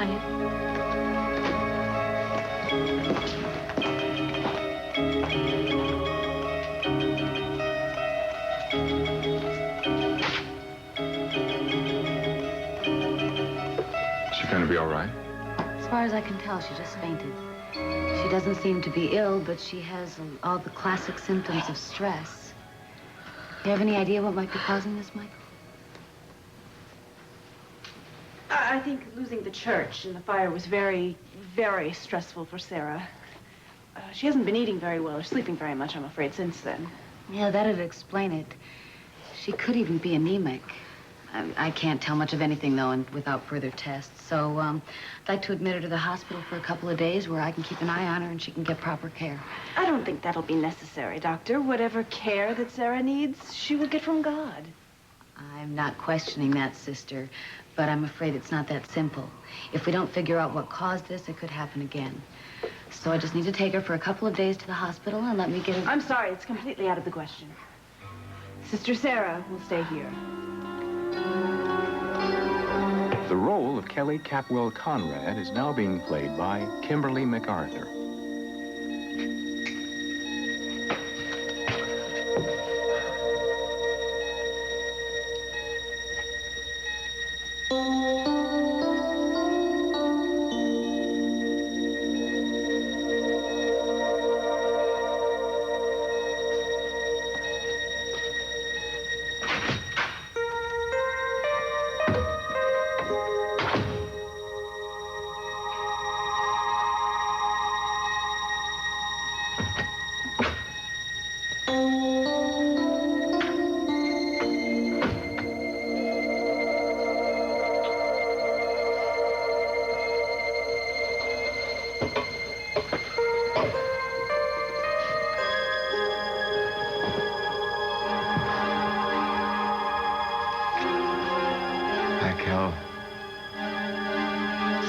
honey. Is she going to be all right? As far as I can tell, she just fainted. She doesn't seem to be ill, but she has all the classic symptoms of stress. You have any idea what might be causing this, Michael? I think losing the church in the fire was very, very stressful for Sarah. She hasn't been eating very well or sleeping very much, I'm afraid, since then. Yeah, that'd explain it. She could even be anemic. I can't tell much of anything, though, and without further tests. So, I'd like to admit her to the hospital for a couple of days where I can keep an eye on her and she can get proper care. I don't think that'll be necessary, Doctor. Whatever care that Sarah needs, she will get from God. I'm not questioning that, sister, but I'm afraid it's not that simple. If we don't figure out what caused this, it could happen again. So I just need to take her for a couple of days to the hospital and let me get her... I'm sorry, it's completely out of the question. Sister Sarah will stay here. The role of Kelly Capwell Conrad is now being played by Kimberly MacArthur.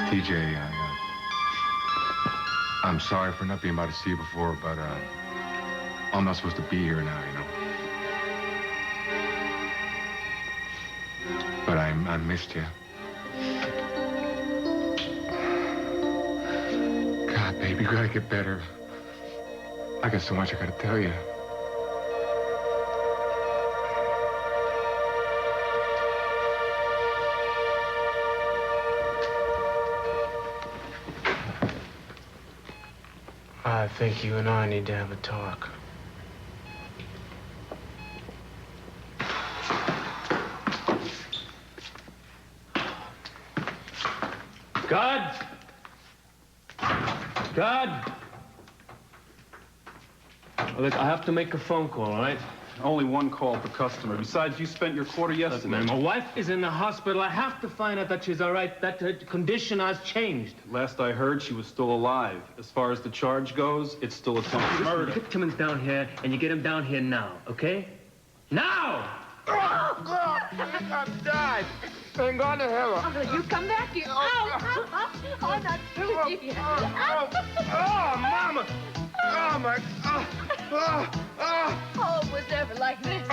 ТиДжея, I'm sorry for not being able to see you before, but I'm not supposed to be here now, you know. But I missed you. God, baby, you gotta get better. I got so much I gotta tell you. I think you and I need to have a talk. God! God! Look, I have to make a phone call, all right? Only one call per customer. Besides, you spent your quarter yesterday. Look, man, my wife is in the hospital. I have to find out that she's all right, that her condition has changed. Last I heard, she was still alive. As far as the charge goes, it's still attempted murder. The victim is down here, and you get him down here now, okay? Now! I'm dead. I'm going to heaven. Oh, you come back here. Oh, not through here. Oh, Mama. Oh, my. Oh, it was never like this.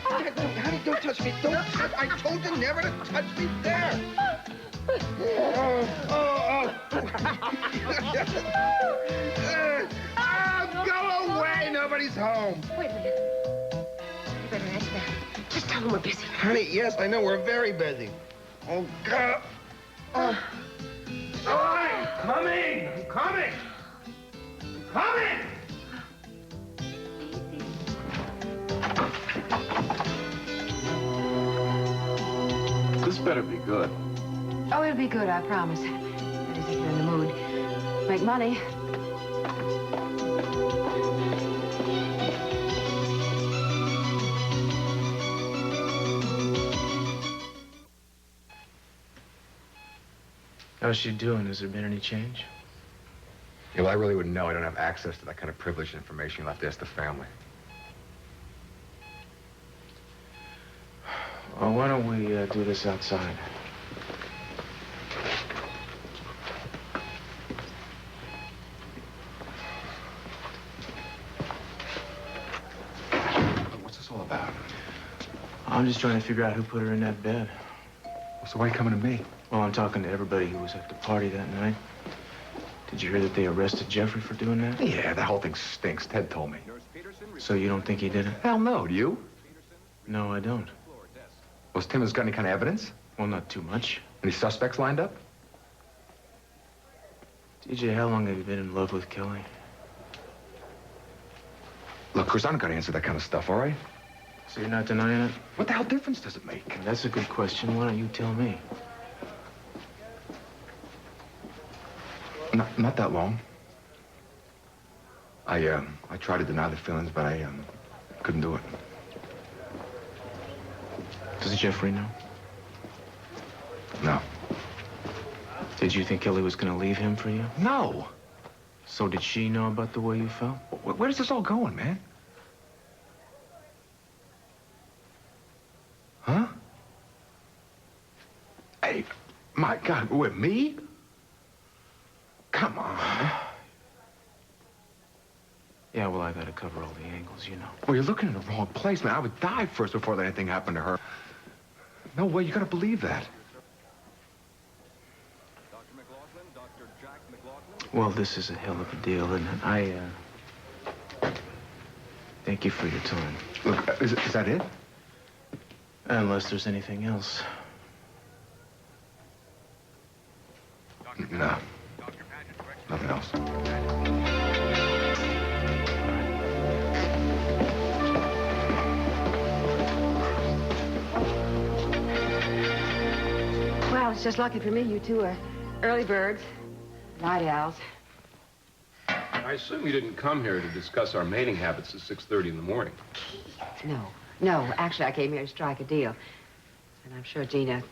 Honey, don't touch me. Don't touch. I told you never to touch me there. Go away. Nobody's home. Wait a minute. You better answer that. Just tell them we're busy. Honey, yes, I know. We're very busy. Oh, God. All right, coming. I'm coming. Coming! This better be good. Oh, it'll be good, I promise. That is, if you're in the mood. Make money. How's she doing? Has there been any change? Yeah, well, I really wouldn't know. I don't have access to that kind of privileged information. You'll have to ask the family. Well, why don't we do this outside? What's this all about? I'm just trying to figure out who put her in that bed. So why are you coming to me? Well, I'm talking to everybody who was at the party that night. Did you hear that they arrested Jeffrey for doing that? Yeah, that whole thing stinks. Ted told me. So you don't think he did it? Hell no, do you? No, I don't. Was Timmons got any kind of evidence? Well, not too much. Any suspects lined up? TJ, how long have you been in love with Kelly? Look, Chris, I don't gotta answer that kind of stuff, all right? So you're not denying it? What the hell difference does it make? That's a good question. Why don't you tell me? Not that long. I tried to deny the feelings, but I couldn't do it. Does Jeffrey know? No. Did you think Kelly was gonna leave him for you? No. So did she know about the way you felt? Where's this all going, man? Huh? Hey, my God, with me? Come on, man. Yeah, well, I gotta cover all the angles, you know. Well, you're looking in the wrong place, man. I would die first before anything happened to her. No way, you gotta believe that. Well, this is a hell of a deal, isn't it? Thank you for your time. Look, is that it? Unless there's anything else. No. Nothing else. Well, it's just lucky for me you two are early birds, night owls. I assume you didn't come here to discuss our mating habits at 6:30 in the morning. No, actually, I came here to strike a deal. And I'm sure Gina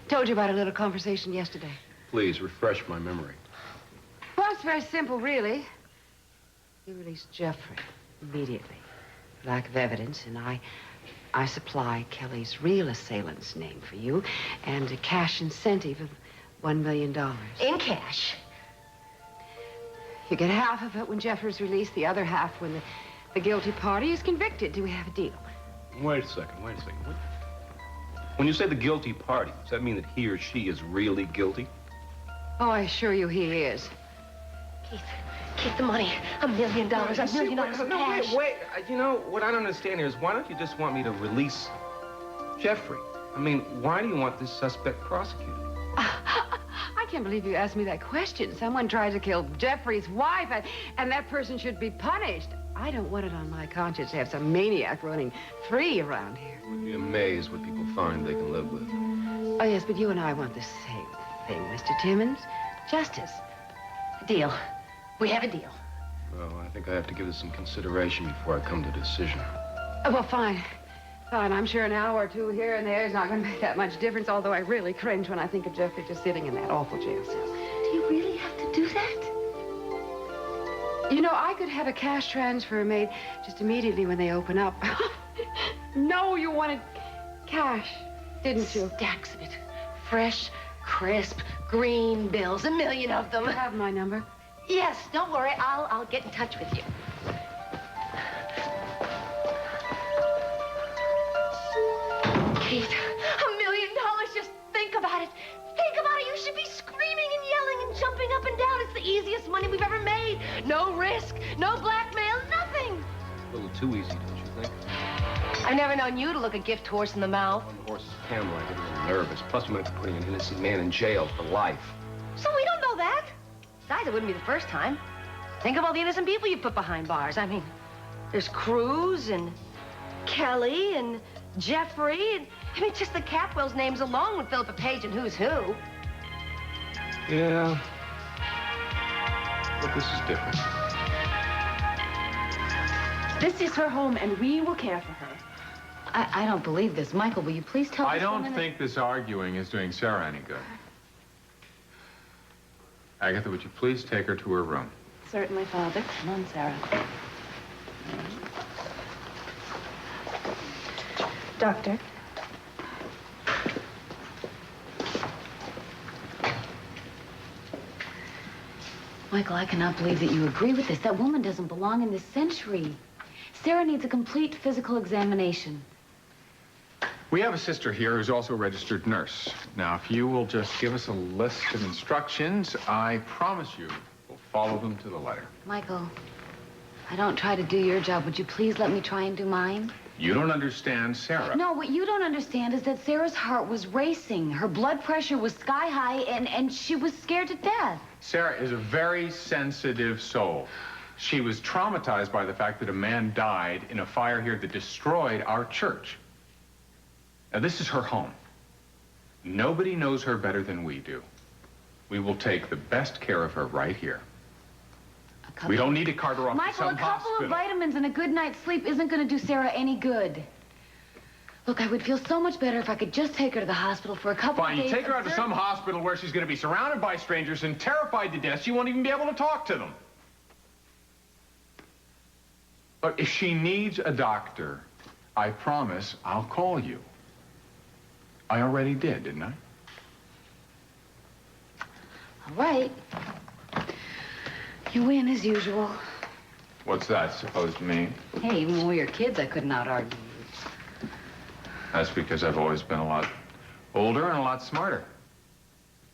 told you about a little conversation yesterday. Please, refresh my memory. Well, it's very simple, really. You released Jeffrey immediately. Lack of evidence, and I supply Kelly's real assailant's name for you and a cash incentive of $1 million. In cash? You get half of it when Jeffrey's released, the other half when the guilty party is convicted. Do we have a deal? Wait a second. When you say the guilty party, does that mean that he or she is really guilty? Oh, I assure you he is. Keith, the money. $1 million. $1 million of cash. Wait. You know, what I don't understand here is why don't you just want me to release Jeffrey? I mean, why do you want this suspect prosecuted? I can't believe you asked me that question. Someone tried to kill Jeffrey's wife, and that person should be punished. I don't want it on my conscience to have some maniac running free around here. You'd be amazed what people find they can live with. Oh, yes, but you and I want the same thing, Mr. Timmons. Justice. A deal. We have a deal. Well, I think I have to give this some consideration before I come to a decision. Oh, well, fine. Fine, I'm sure an hour or two here and there is not going to make that much difference, although I really cringe when I think of Jeffrey just sitting in that awful jail cell. Do you really have to do that? You know, I could have a cash transfer made just immediately when they open up. No, you wanted cash, didn't you? Stacks of it. Fresh, crisp, green bills. 1 million of them. You have my number? Yes, don't worry. I'll get in touch with you. Keith, $1 million. Just think about it. Think about it. You should be screaming and yelling and jumping up and down. It's the easiest money we've ever made. No risk, no blackmail, nothing. A little too easy, don't you think? I've never known you to look a gift horse in the mouth. On the horse's Pamela, I get a little nervous. Plus, we might be putting an innocent man in jail for life. So we don't know that. Besides, it wouldn't be the first time. Think of all the innocent people you put behind bars. I mean, there's Cruz and Kelly and Jeffrey. And, I mean, just the Capwells' names alone would fill up a page in Who's Who. Yeah. But this is different. This is her home, and we will care for her. I don't believe this. Michael, will you please tell I this don't woman think this arguing is doing Sarah any good. Agatha, would you please take her to her room? Certainly, Father. Come on, Sarah. Doctor. Michael, I cannot believe that you agree with this. That woman doesn't belong in this century. Sarah needs a complete physical examination. We have a sister here who's also a registered nurse. Now, if you will just give us a list of instructions, I promise you we'll follow them to the letter. Michael, I don't try to do your job. Would you please let me try and do mine? You don't understand Sarah. No, what you don't understand is that Sarah's heart was racing. Her blood pressure was sky high, and she was scared to death. Sarah is a very sensitive soul. She was traumatized by the fact that a man died in a fire here that destroyed our church. Now, this is her home. Nobody knows her better than we do. We will take the best care of her right here. We don't need to cart her off to some hospital. Michael, a couple of vitamins and a good night's sleep isn't going to do Sarah any good. Look, I would feel so much better if I could just take her to the hospital for a couple of days. Fine, you take her out to some hospital where she's going to be surrounded by strangers and terrified to death. She won't even be able to talk to them. But if she needs a doctor, I promise I'll call you. I already did, didn't I? All right. You win, as usual. What's that supposed to mean? Hey, even when we were kids, I couldn't out-argue you. That's because I've always been a lot older and a lot smarter.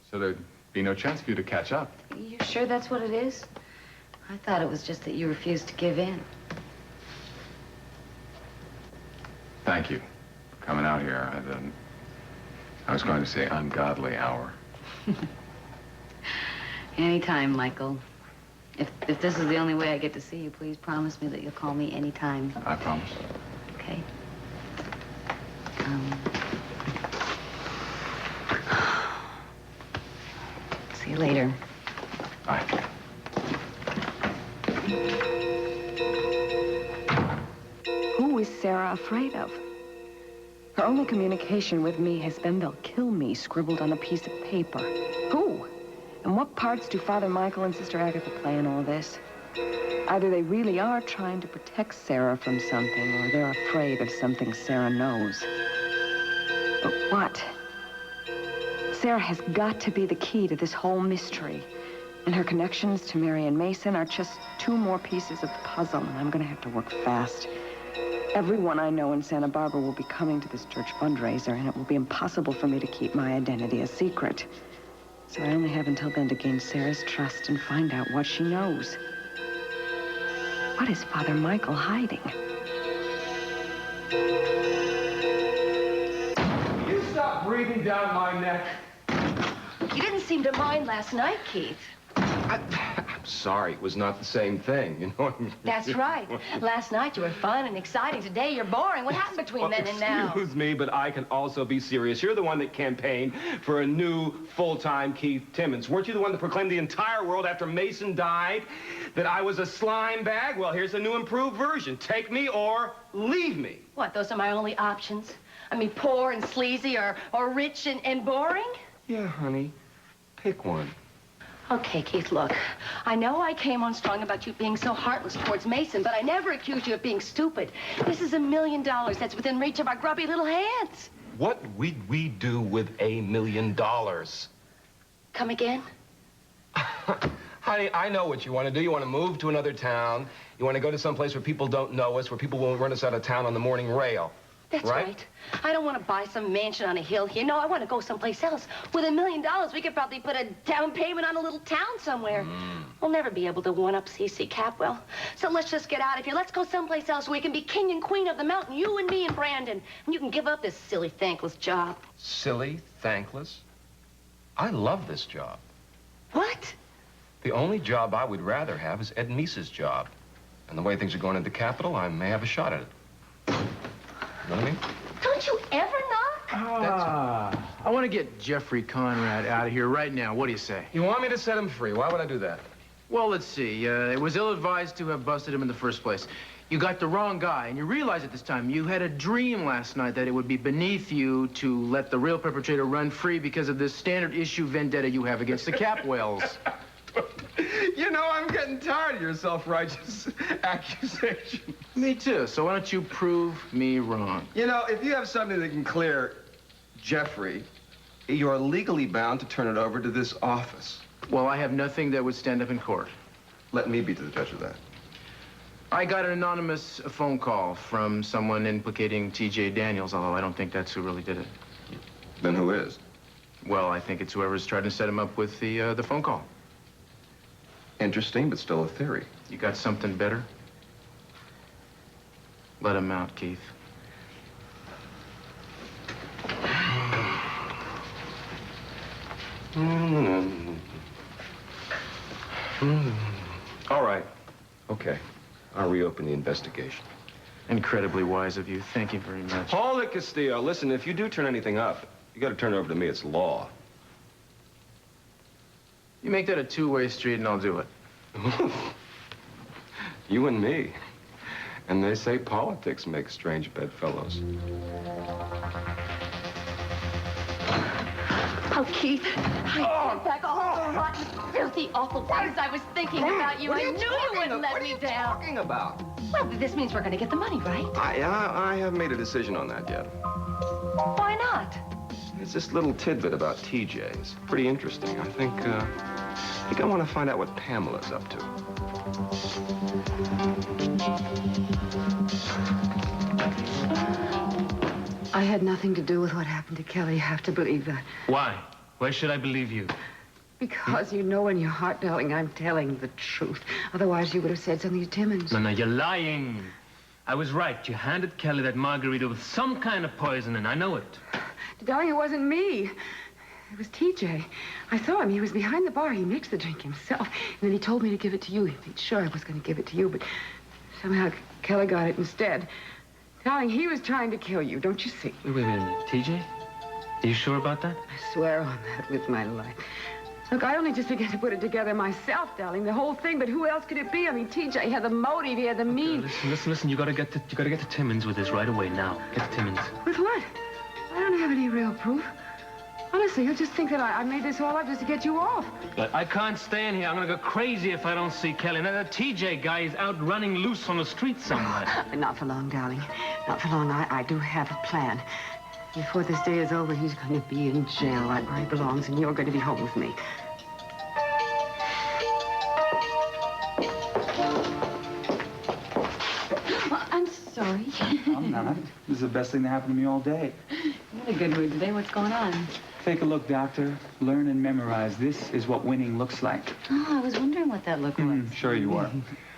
So there'd be no chance for you to catch up. You sure that's what it is? I thought it was just that you refused to give in. Thank you for coming out here. I was going to say ungodly hour. Anytime, Michael. If this is the only way I get to see you, please promise me that you'll call me anytime. I promise. Okay. See you later. Bye. Who is Sarah afraid of? Her only communication with me has been "they'll kill me" scribbled on a piece of paper. Who? And what parts do Father Michael and Sister Agatha play in all this? Either they really are trying to protect Sarah from something, or they're afraid of something Sarah knows. But what? Sarah has got to be the key to this whole mystery. And her connections to Mary and Mason are just two more pieces of the puzzle, and I'm gonna have to work fast. Everyone I know in Santa Barbara will be coming to this church fundraiser, and it will be impossible for me to keep my identity a secret. So I only have until then to gain Sarah's trust and find out what she knows. What is Father Michael hiding? You stop breathing down my neck. You didn't seem to mind last night, Keith. I'm sorry, it was not the same thing, you know? That's right. Last night you were fun and exciting. Today you're boring. What happened between then and now? Excuse me, but I can also be serious. You're the one that campaigned for a new full-time Keith Timmons. Weren't you the one that proclaimed the entire world after Mason died that I was a slime bag? Well, here's a new improved version. Take me or leave me. What, those are my only options? I mean, poor and sleazy or rich and boring? Yeah, honey. Pick one. Okay, Keith, look. I know I came on strong about you being so heartless towards Mason, but I never accused you of being stupid. This is $1 million that's within reach of our grubby little hands. What would we do with $1 million? Come again? Honey, I know what you want to do. You want to move to another town. You want to go to some place where people don't know us, where people won't run us out of town on the morning rail. That's right. I don't want to buy some mansion on a hill here. No, I want to go someplace else. With $1 million, we could probably put a down payment on a little town somewhere. We'll never be able to one-up C.C. Capwell. So let's just get out of here. Let's go someplace else where we can be king and queen of the mountain, you and me and Brandon. And you can give up this silly, thankless job. Silly, thankless? I love this job. What? The only job I would rather have is Ed Meese's job. And the way things are going at the Capitol, I may have a shot at it. You know what I mean? Don't you ever knock? I want to get Jeffrey Conrad out of here right now. What do you say? You want me to set him free? Why would I do that? Well, let's see. It was ill-advised to have busted him in the first place. You got the wrong guy, and you realize at this time you had a dream last night that it would be beneath you to let the real perpetrator run free because of this standard issue vendetta you have against the Capwells. You know, I'm getting tired of your self-righteous accusations. Me too. So why don't you prove me wrong? You know, if you have something that can clear Jeffrey, you are legally bound to turn it over to this office. Well, I have nothing that would stand up in court. Let me be the judge of that. I got an anonymous phone call from someone implicating T.J. Daniels, although I don't think that's who really did it. Then who is? Well, I think it's whoever's trying to set him up with the phone call. Interesting, but still a theory. You got something better? Let him out, Keith. All right. Okay. I'll reopen the investigation. Incredibly wise of you. Thank you very much. Hold it, Castillo. Listen, if you do turn anything up, you got to turn it over to me. It's law. You make that a two-way street and I'll do it. You and me. And they say politics makes strange bedfellows. Oh, Keith, I take back all the rotten, filthy, awful things I was thinking about you. I knew you wouldn't let me down. What are you talking about? Well, this means we're going to get the money, right? I haven't made a decision on that yet. Why not? It's this little tidbit about TJ. It's pretty interesting. I think I want to find out what Pamela's up to. I had nothing to do with what happened to Kelly. You have to believe that. Why? Why should I believe you? Because you know in your heart, darling, I'm telling the truth. Otherwise, you would have said something to Timmons. No, you're lying. I was right. You handed Kelly that margarita with some kind of poison in. I know it. Darling, it wasn't me. It was TJ. I saw him. He was behind the bar. He mixed the drink himself. And then he told me to give it to you. He made sure I was going to give it to you, but somehow Kelly got it instead. Darling, he was trying to kill you, don't you see? Wait a minute. TJ? Are you sure about that? I swear on that with my life. Look, I only just began to put it together myself, darling, the whole thing, but who else could it be? I mean, TJ had the motive, he had the mean. Listen, you gotta get to Timmons with this right away now. Get to Timmons. With what? I don't have any real proof. Honestly, you'll just think that I made this all up just to get you off. But I can't stay in here. I'm gonna go crazy if I don't see Kelly. Now, that TJ guy is out running loose on the street somewhere. Not for long, darling. Not for long. I do have a plan. Before this day is over, he's going to be in jail right where he belongs, and you're going to be home with me. Well, I'm sorry. I'm not. This is the best thing that happened to me all day. You're in a good mood today. What's going on? Take a look, Doctor. Learn and memorize. This is what winning looks like. Oh, I was wondering what that looked like. Sure you are.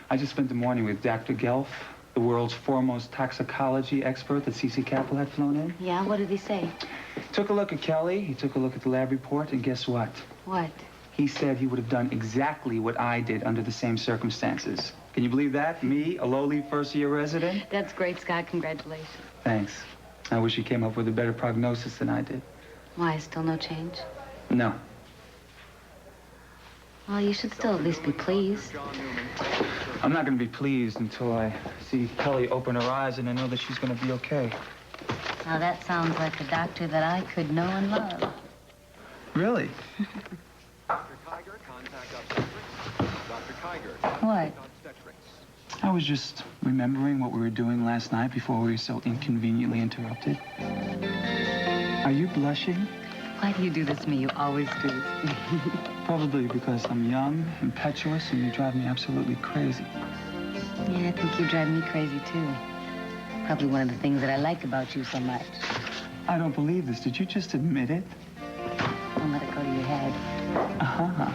I just spent the morning with Dr. Gelf, the world's foremost toxicology expert that C.C. Capel had flown in. Yeah, what did he say? Took a look at Kelly, he took a look at the lab report, and guess what? What? He said he would have done exactly what I did under the same circumstances. Can you believe that? Me, a lowly first-year resident? That's great, Scott. Congratulations. Thanks. I wish you came up with a better prognosis than I did. Why, still no change? No. Well, you should still at least be pleased. I'm not going to be pleased until I see Kelly open her eyes and I know that she's going to be okay. Now, that sounds like a doctor that I could know and love. Really? What? I was just remembering what we were doing last night before we were so inconveniently interrupted. Are you blushing? Why do you do this to me? You always do. Probably because I'm young, impetuous, and you drive me absolutely crazy. Yeah, I think you drive me crazy, too. Probably one of the things that I like about you so much. I don't believe this. Did you just admit it? Don't let it go to your head. Uh-huh.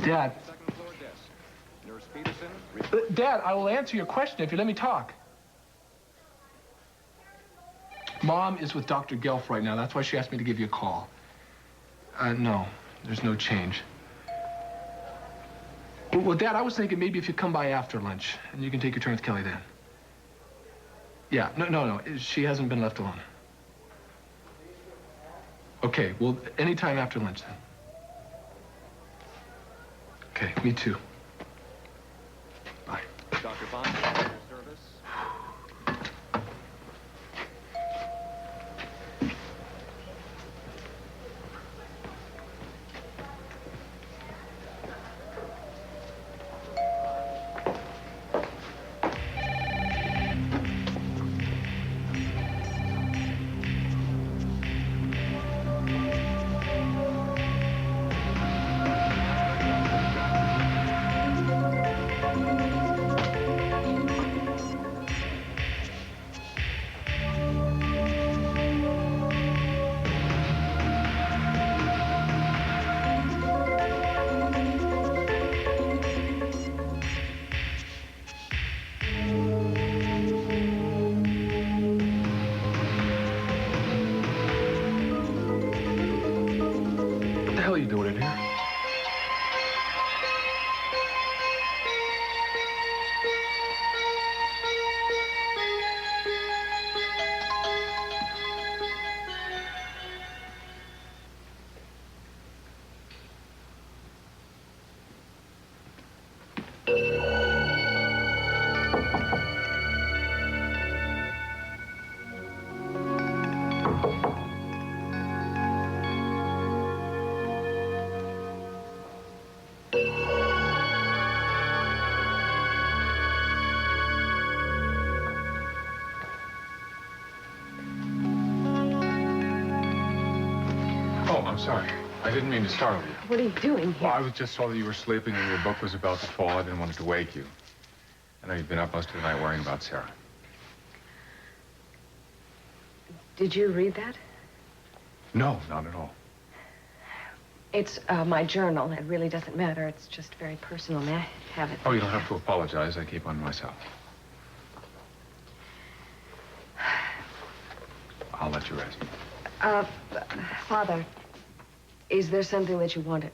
Dad. Dad, I will answer your question if you let me talk. Mom is with Dr. Gelf right now. That's why she asked me to give you a call. No, there's no change. Well, Dad, I was thinking maybe if you come by after lunch, and you can take your turn with Kelly then. Yeah, no, she hasn't been left alone. Okay, well, anytime after lunch then. Okay, me too. Bye. Dr. Bond, your service. Oh, sorry. I didn't mean to startle you. What are you doing here? Well, I just saw that you were sleeping and your book was about to fall. I didn't want it to wake you. I know you've been up most of the night worrying about Sarah. Did you read that? No, not at all. It's my journal. It really doesn't matter. It's just very personal. May I have it? Oh, you don't have to apologize. I keep one myself. I'll let you rest. Father, is there something that you wanted?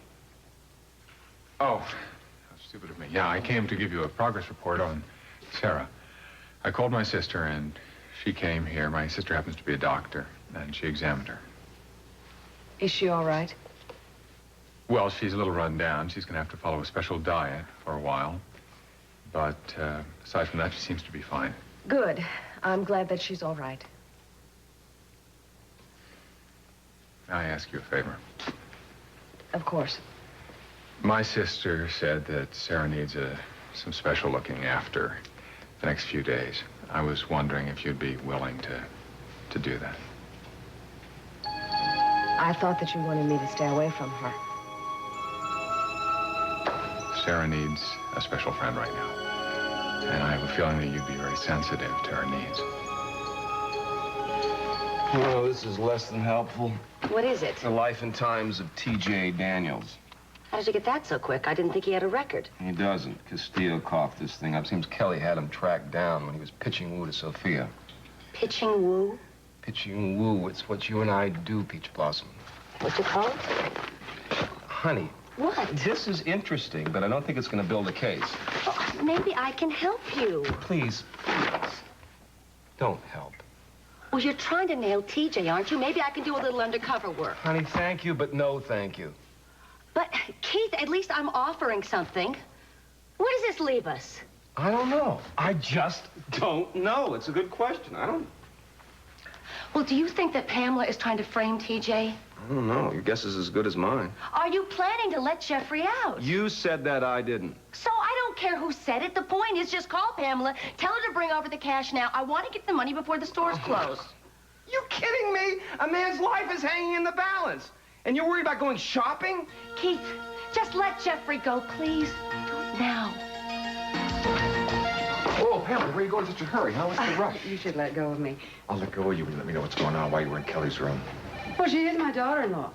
Oh, how stupid of me. Yeah, I came to give you a progress report on Sarah. I called my sister, and she came here. My sister happens to be a doctor, and she examined her. Is she all right? Well, she's a little run down. She's going to have to follow a special diet for a while. But aside from that, she seems to be fine. Good. I'm glad that she's all right. I ask you a favor. Of course. My sister said that Sarah needs some special looking after the next few days. I was wondering if you'd be willing to do that. I thought that you wanted me to stay away from her. Sarah needs a special friend right now. And I have a feeling that you'd be very sensitive to her needs. Oh, this is less than helpful. What is it? The life and times of T.J. Daniels. How did you get that so quick? I didn't think he had a record. He doesn't. Castillo coughed this thing up. Seems Kelly had him tracked down when he was pitching woo to Sophia. Pitching woo? Pitching woo. It's what you and I do, Peach Blossom. What's it called? Honey. What? This is interesting, but I don't think it's going to build a case. Oh, maybe I can help you. Please, don't help. Well, you're trying to nail TJ, aren't you? Maybe I can do a little undercover work. Honey, thank you, but no thank you. But, Keith, at least I'm offering something. Where does this leave us? I don't know. I just don't know. It's a good question. I don't... Well, do you think that Pamela is trying to frame TJ? I don't know. Your guess is as good as mine. Are you planning to let Jeffrey out? You said that, I didn't. So I don't care who said it. The point is just call Pamela, tell her to bring over the cash now. I want to get the money before the stores close. You kidding me? A man's life is hanging in the balance. And you're worried about going shopping? Keith, just let Jeffrey go, please. Do it now. Whoa, Pamela, where are you going in such a hurry, huh? What's the rush? You should let go of me. I'll let go of you when you let me know what's going on while you were in Kelly's room. Well, she is my daughter-in-law.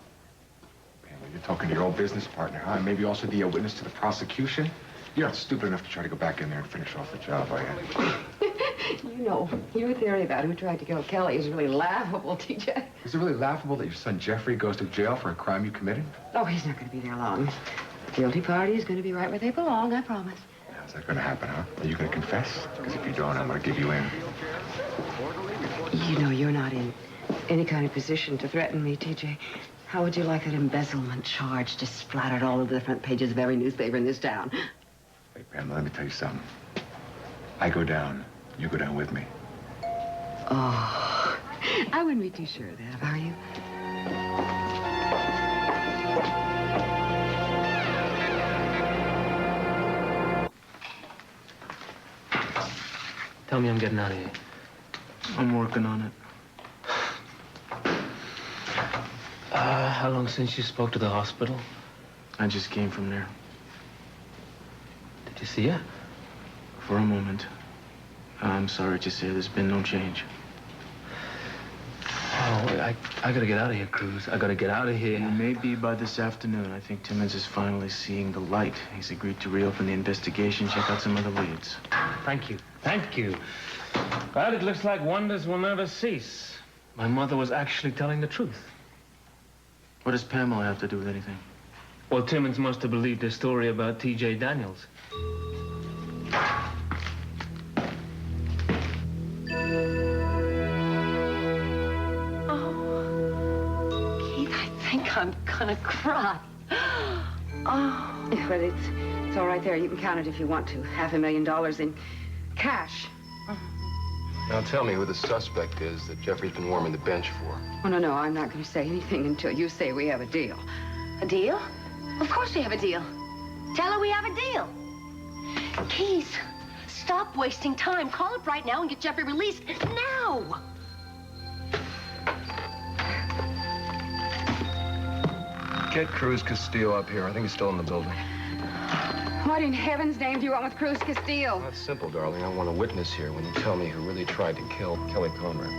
Pamela, you're talking to your old business partner, huh? And maybe also be a witness to the prosecution? You're not stupid enough to try to go back in there and finish off the job, are you? You know, your theory about who tried to kill Kelly is really laughable, TJ. Is it really laughable that your son Jeffrey goes to jail for a crime you committed? Oh, he's not going to be there long. The guilty party is going to be right where they belong, I promise. How's that going to happen, huh? Are you going to confess? Because if you don't, I'm going to give you in. You know, you're not in any kind of position to threaten me, TJ. How would you like that embezzlement charge just splattered all over the front pages of every newspaper in this town? Hey, Pamela, let me tell you something. I go down. You go down with me. Oh, I wouldn't be too sure of that, are you? Tell me I'm getting out of here. I'm working on it. How long since you spoke to the hospital? I just came from there. Did you see her? For a moment. I'm sorry to say there's been no change. Oh, I gotta get out of here, Cruz. I gotta get out of here. Maybe by this afternoon. I think Timmons is finally seeing the light. He's agreed to reopen the investigation, check out some other leads. Thank you. Thank you. But it looks like wonders will never cease. My mother was actually telling the truth. What does Pamela have to do with anything? Well, Timmons must have believed her story about T.J. Daniels. I'm gonna cry. Oh. But it's all right there. You can count it if you want to. $500,000 in cash. Now tell me who the suspect is that Jeffrey's been warming the bench for. Oh, no, I'm not going to say anything until you say we have a deal. A deal? Of course we have a deal. Tell her we have a deal. Keith, stop wasting time. Call up right now and get Jeffrey released now. Get Cruz Castillo up here. I think he's still in the building. What in heaven's name do you want with Cruz Castillo? That's simple, darling. I want a witness here when you tell me who really tried to kill Kelly Conrad.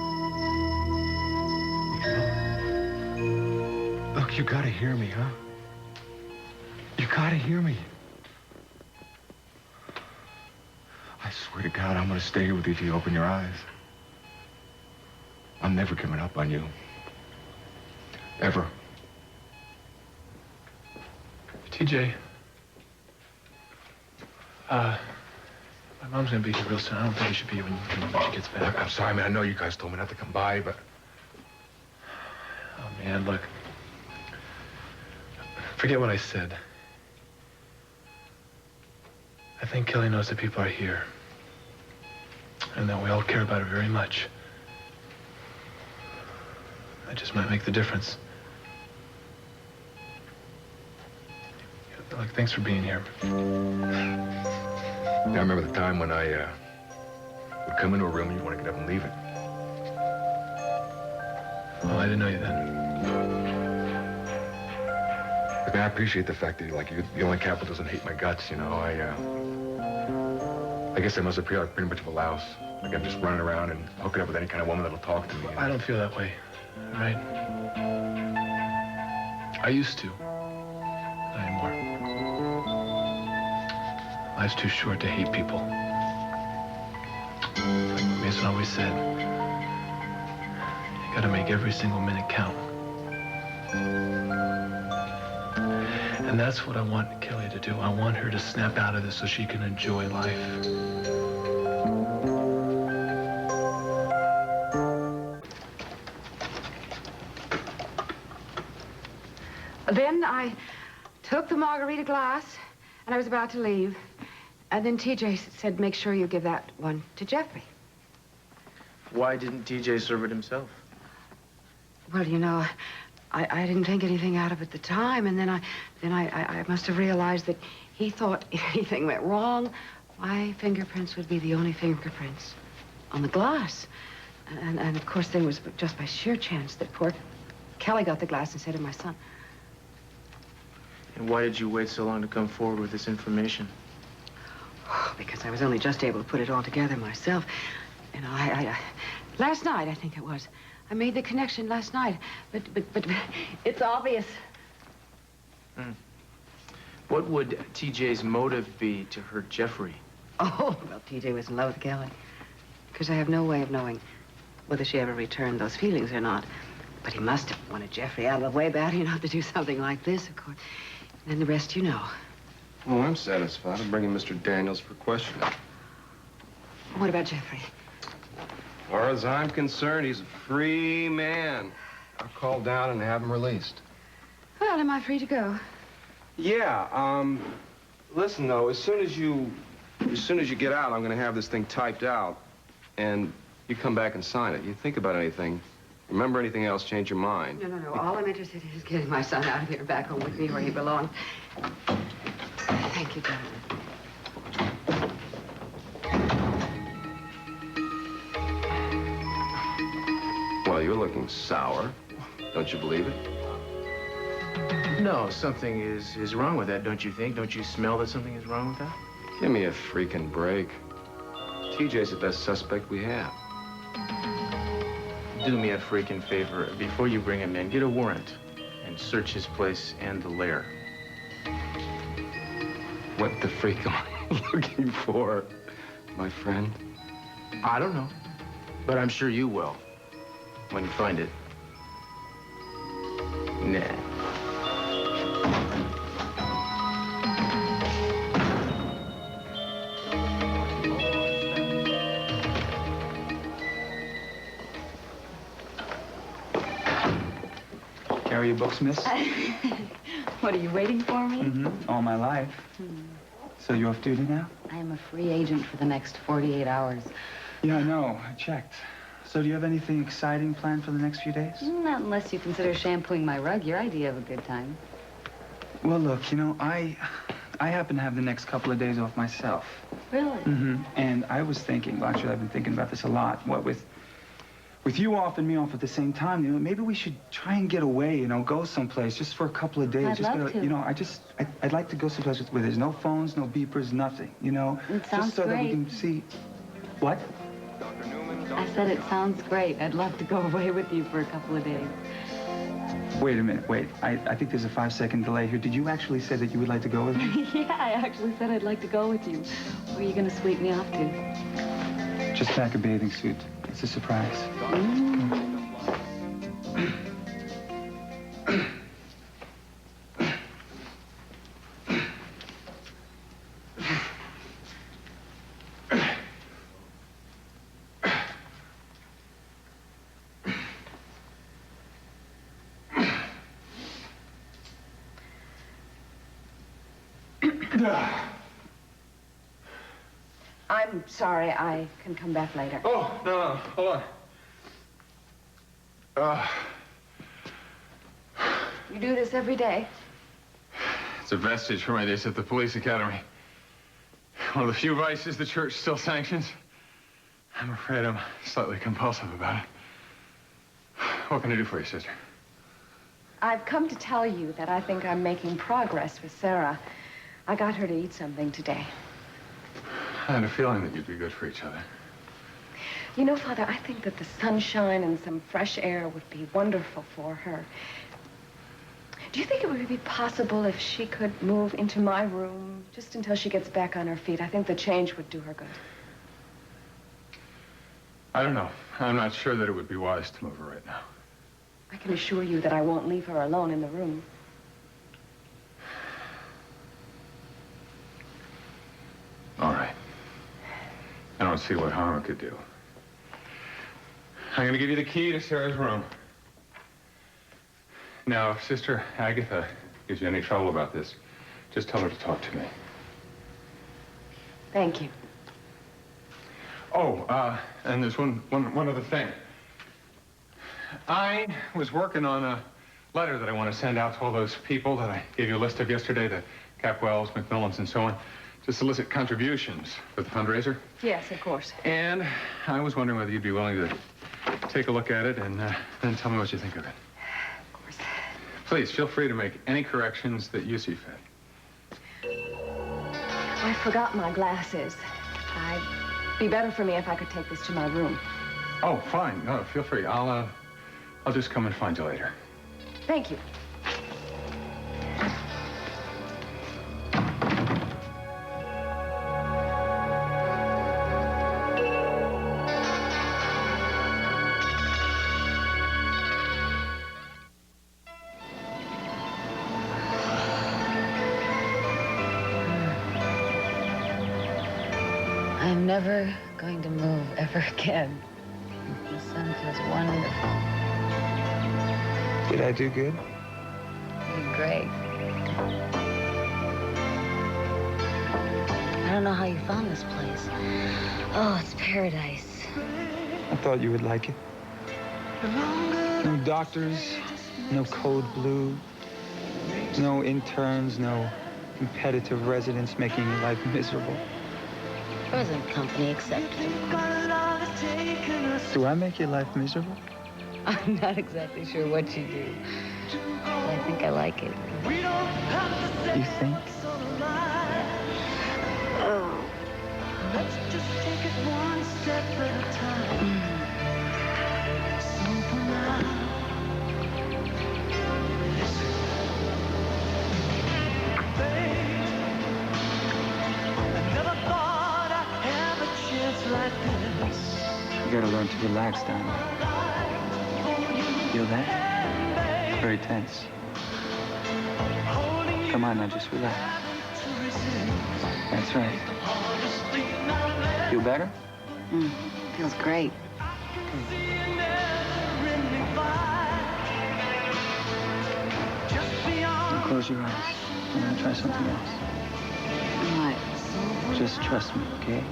Look, you gotta hear me, huh? You gotta hear me. I swear to God, I'm gonna stay here with you till you open your eyes. I'm never giving up on you. Ever. TJ. My mom's gonna be here real soon. I don't think it should be when she gets back. Look, I'm sorry, man. I know you guys told me not to come by, but... Oh, man, look. Forget what I said. I think Kelly knows that people are here. And that we all care about her very much. That just might make the difference. Look, thanks for being here. Yeah, I remember the time when I would come into a room and you'd want to get up and leave it. Well, I didn't know you then. Look, man, I appreciate the fact that you're the only cat that doesn't hate my guts, you know. I guess I must appear like pretty much of a louse. Like I'm just running around and hooking up with any kind of woman that'll talk to me. I don't feel that way, all right? I used to. Not anymore. Life's too short to hate people. Like Mason always said, you gotta make every single minute count. And that's what I want Kelly to do. I want her to snap out of this so she can enjoy life. Then I took the margarita glass, and I was about to leave. And then TJ said, make sure you give that one to Jeffrey. Why didn't TJ serve it himself? Well, you know, I didn't think anything out of it at the time, and then I must have realized that he thought if anything went wrong, my fingerprints would be the only fingerprints on the glass. And of course, then it was just by sheer chance that poor Kelly got the glass instead of my son. And why did you wait so long to come forward with this information? Because I was only just able to put it all together myself. You know, last night, I think it was. I made the connection last night, but it's obvious. What would TJ's motive be to hurt Jeffrey? Oh, well, TJ was in love with Kelly. Because I have no way of knowing whether she ever returned those feelings or not. But he must have wanted Jeffrey out of the way bad enough to do something like this, of course. And then the rest you know. Well, I'm satisfied. I'm bringing Mr. Daniels for questioning. What about Jeffrey? As far as I'm concerned, he's a free man. I'll call down and have him released. Well, am I free to go? Yeah, listen, though, as soon as you get out, I'm gonna have this thing typed out, and you come back and sign it. You think about anything, remember anything else, change your mind. No. All I'm interested in is getting my son out of here, back home with me where he belongs. Thank you, darling. Well, you're looking sour. Don't you believe it? No, something is wrong with that, don't you think? Don't you smell that something is wrong with that? Give me a freaking break. TJ's the best suspect we have. Do me a freaking favor. Before you bring him in, get a warrant and search his place and the lair. What the freak am I looking for, my friend? I don't know, but I'm sure you will when you find it. Nah. Carry your books, miss? What, are you waiting for me? Mm-hmm. All my life. So you're off duty now? I am a free agent for the next 48 hours. Yeah, I know. I checked. So do you have anything exciting planned for the next few days? Not unless you consider shampooing my rug your idea of a good time. Well, look, you know, I happen to have the next couple of days off myself. Really? Mm-hmm. And I was thinking, well, actually, I've been thinking about this a lot. What with with you off and me off at the same time, you know, maybe we should try and get away, you know, go someplace just for a couple of days. I'd love to. You know, I'd like to go someplace where there's no phones, no beepers, nothing, you know? It sounds just so that we great. can see... What? I said it sounds great. I'd love to go away with you for a couple of days. Wait a minute, wait. I think there's a 5-second delay here. Did you actually say that you would like to go with me? Yeah, I actually said I'd like to go with you. Where are you going to sweep me off to? Just pack a bathing suit. It's a surprise. I'm sorry, I can come back later. Oh, no, hold on. You do this every day? It's a vestige from my days at the police academy. One of the few vices the church still sanctions. I'm afraid I'm slightly compulsive about it. What can I do for you, sister? I've come to tell you that I think I'm making progress with Sarah. I got her to eat something today. I had a feeling that you'd be good for each other. You know, Father, I think that the sunshine and some fresh air would be wonderful for her. Do you think it would be possible if she could move into my room just until she gets back on her feet? I think the change would do her good. I don't know. I'm not sure that it would be wise to move her right now. I can assure you that I won't leave her alone in the room. All right. I don't see what harm it could do. I'm going to give you the key to Sarah's room. Now, if Sister Agatha gives you any trouble about this, just tell her to talk to me. Thank you. Oh, and there's one other thing. I was working on a letter that I want to send out to all those people that I gave you a list of yesterday, the Capwells, McMillans, and so on, to solicit contributions for the fundraiser. Yes, of course. And I was wondering whether you'd be willing to take a look at it and then tell me what you think of it. Of course. Please, feel free to make any corrections that you see fit. I forgot my glasses. I'd be better for me if I could take this to my room. Oh, fine. No, feel free. I'll just come and find you later. Thank you. I'm never going to move ever again. The sun feels wonderful. Did I do good? You did great. I don't know how you found this place. Oh, it's paradise. I thought you would like it. No doctors, no code blue, no interns, no competitive residents making your life miserable. There wasn't company except you. Do I make your life miserable? I'm not exactly sure what you do. But I think I like it. You think? Oh. Let's just take it one step at a time. So for now, babe, I never thought I'd have a chance like this. You gotta learn to relax down there. Feel that? Very tense. Come on now, just relax. That's right. Feel better? Feels great. Now close your eyes. I'm gonna try something else. What? Just trust me, okay?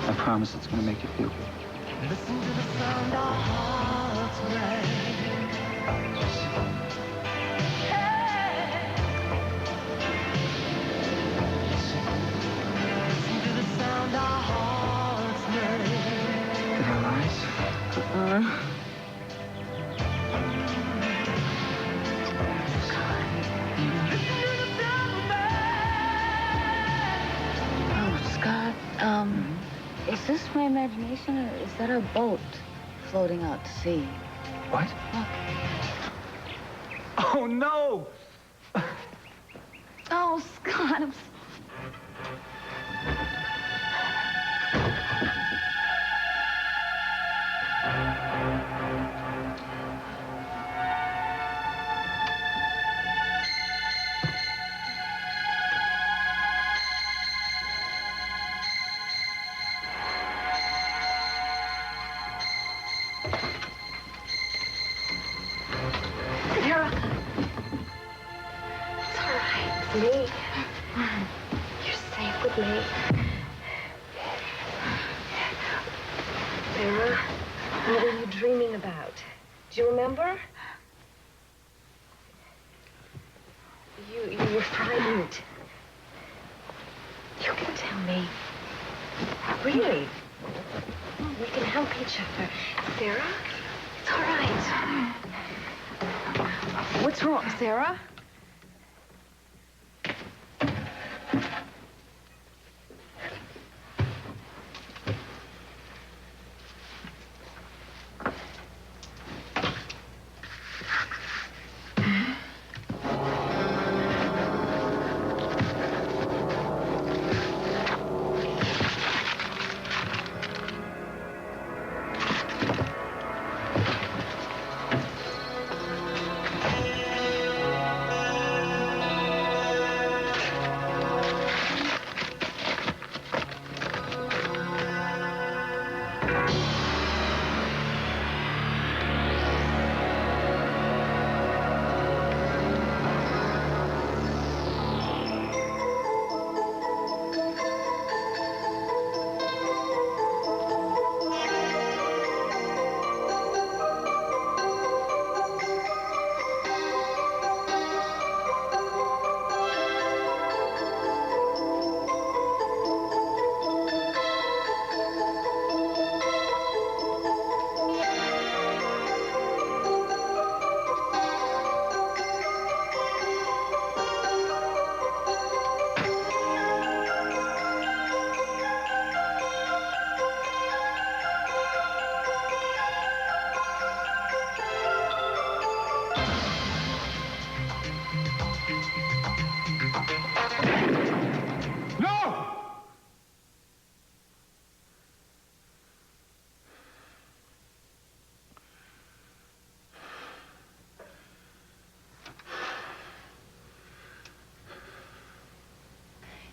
I promise it's gonna make you feel good. Listen to the sound our hearts make. Did I lie? this my imagination, or is that our boat floating out to sea? What? Look. Oh, no! Oh, Scott, I'm Me. You're safe with me. Sarah, what were you dreaming about? Do you remember? You were frightened. You can tell me. Really? We can help each other. Sarah, it's all right. What's wrong, Sarah?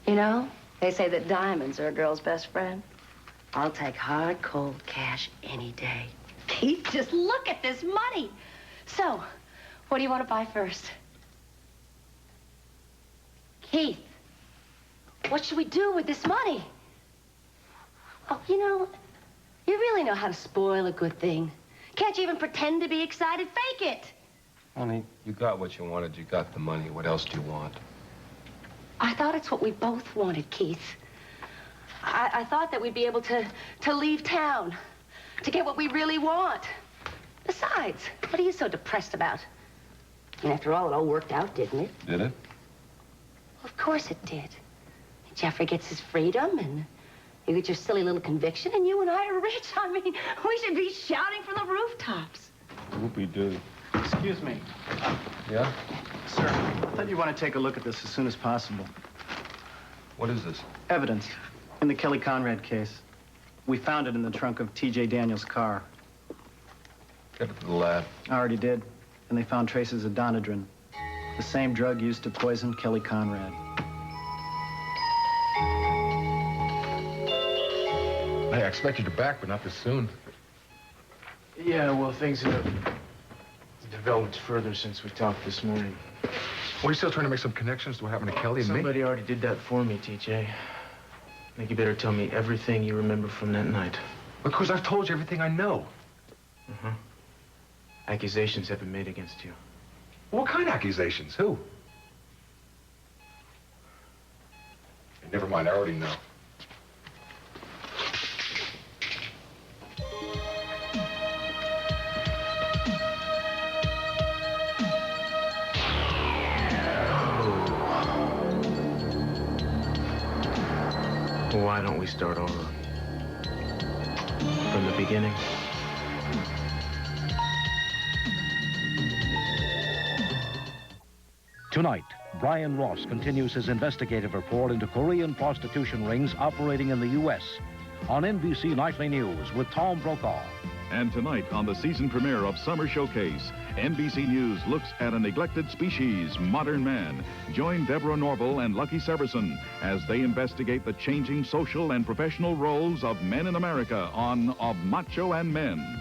You know, they say that diamonds are a girl's best friend. I'll take hard, cold cash any day. Keith, just look at this money. So, what do you want to buy first? Keith, what should we do with this money? Oh, you know, you really know how to spoil a good thing. Can't you even pretend to be excited? Fake it. Honey, you got what you wanted. You got the money. What else do you want? I thought it's what we both wanted, Keith. I thought that we'd be able to leave town, to get what we really want. Besides, what are you so depressed about? And after all, it all worked out, didn't it? Did it? Of course it did. Jeffrey gets his freedom, and you get your silly little conviction, and you and I are rich. I mean, we should be shouting from the rooftops. Whoopie-doo. Excuse me. Yeah? Sir, I thought you'd want to take a look at this as soon as possible. What is this? Evidence in the Kelly Conrad case. We found it in the trunk of T.J. Daniels' car. Get it to the lab. I already did. And they found traces of Donadrin, the same drug used to poison Kelly Conrad. Hey, I expected you back, but not this soon. Yeah, well, things have developed further since we talked this morning. Well, you still trying to make some connections to what happened to Kelly and me? Somebody already did that for me, TJ. I think you better tell me everything you remember from that night. Because I've told you everything I know. Uh-huh. Accusations have been made against you. What kind of accusations? Who? Hey, never mind, I already know. Why don't we start over? beginning. Tonight, Brian Ross continues his investigative report into Korean prostitution rings operating in the U.S. on NBC Nightly News with Tom Brokaw. And tonight on the season premiere of Summer Showcase, NBC News looks at a neglected species, modern man. Join Deborah Norville and Lucky Severson as they investigate the changing social and professional roles of men in America on Of Macho and Men.